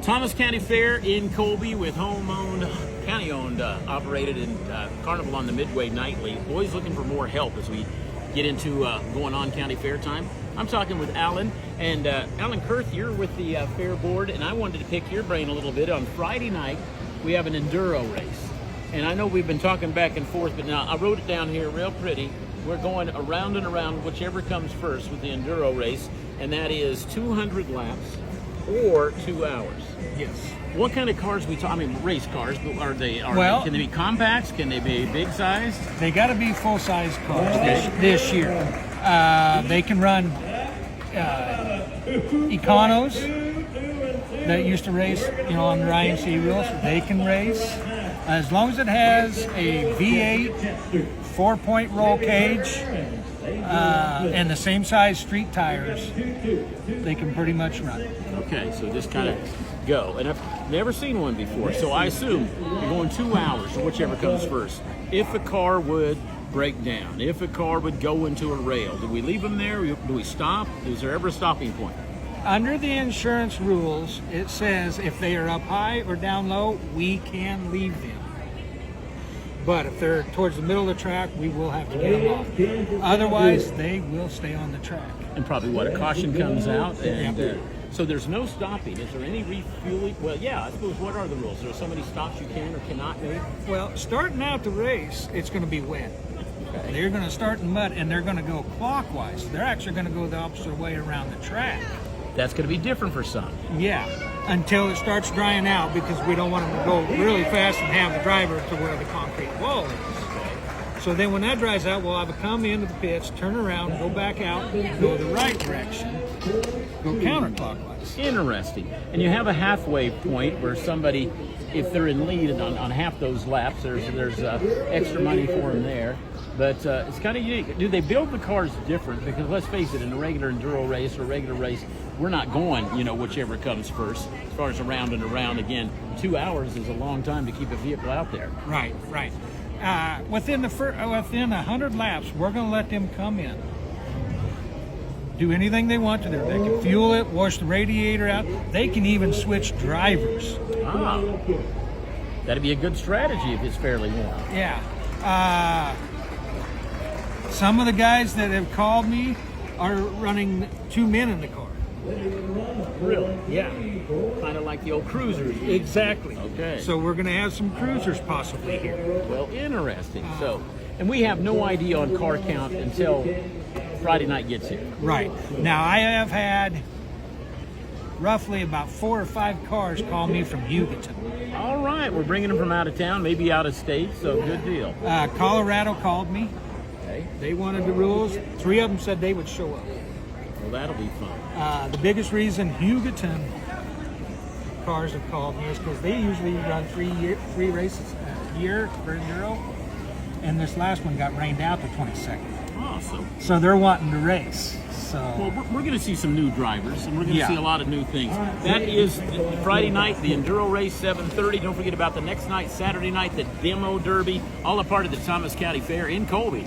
Thomas County Fair in Colby with home-owned, county-owned, operated and Carnival on the Midway Nightly. Always looking for more help as we get into going on county fair time. I'm talking with Alan, and Alan Kurth, you're with the fair board, and I wanted to pick your brain a little bit. On Friday night, we have an enduro race, and I know we've been talking back and forth, but now I wrote it down here real pretty. We're going around and around, whichever comes first with the enduro race, and that is 200 laps or 2 hours. Yes. What kind of cars I mean, race cars, but can they be compacts? Can they be big size? They got to be full-size cars this year. They can run Econos that used to race, on the IMC wheels. They can race as long as it has a V8 4-point roll cage and the same size street tires. They can pretty much run. Okay, so just kind of go. And I've never seen one before, so I assume you're going 2 hours, or whichever comes first. If a car would break down, if a car would go into a rail, do we leave them there? Do we stop? Is there ever a stopping point? Under the insurance rules, it says if they are up high or down low, we can leave them. But if they're towards the middle of the track, we will have to get them off. Otherwise, they will stay on the track. And probably a caution comes out, and so there's no stopping. Is there any refueling? Well, yeah, I suppose. What are the rules? Are there so many stops you can or cannot make? Well, starting out the race, it's going to be wet. Okay. They're going to start in mud, and they're going to go clockwise. They're actually going to go the opposite way around the track. That's going to be different for some. Yeah, until it starts drying out, because we don't want them to go really fast and have the driver to where the concrete wall is. So then when that dries out, we'll have to come into the pits, turn around, go back out, go the right direction, go counterclockwise. Interesting. And you have a halfway point where somebody, if they're in lead on half those laps, there's extra money for them there. But it's kind of unique. Do they build the cars different? Because let's face it, in a regular enduro race or regular race, we're not going, whichever comes first. As far as around and around, again, 2 hours is a long time to keep a vehicle out there. Right. Within 100 laps, we're going to let them come in. Do anything they want to there. They can fuel it, wash the radiator out. They can even switch drivers. That'd be a good strategy if it's fairly warm. Yeah. Some of the guys that have called me are running 2 men in the car. Really? Yeah. Kind of like the old cruisers. Exactly. Okay. So we're going to have some cruisers possibly here. Well, interesting. And we have no idea on car count until Friday night gets here. Right. Now, I have had roughly about 4 or 5 cars call me from Hugoton. All right. We're bringing them from out of town, maybe out of state, so good deal. Colorado called me. Okay. They wanted the rules. 3 of them said they would show up. Well, that'll be fun. The biggest reason Hugoton cars have called me is because they usually run 3 races a year for enduro, and this last one got rained out the 22nd. Awesome. So they're wanting to race. Well, we're going to see some new drivers, and we're going to see a lot of new things. That is Friday night, the Enduro Race, 7:30. Don't forget about the next night, Saturday night, the Demo Derby, all a part of the Thomas County Fair in Colby.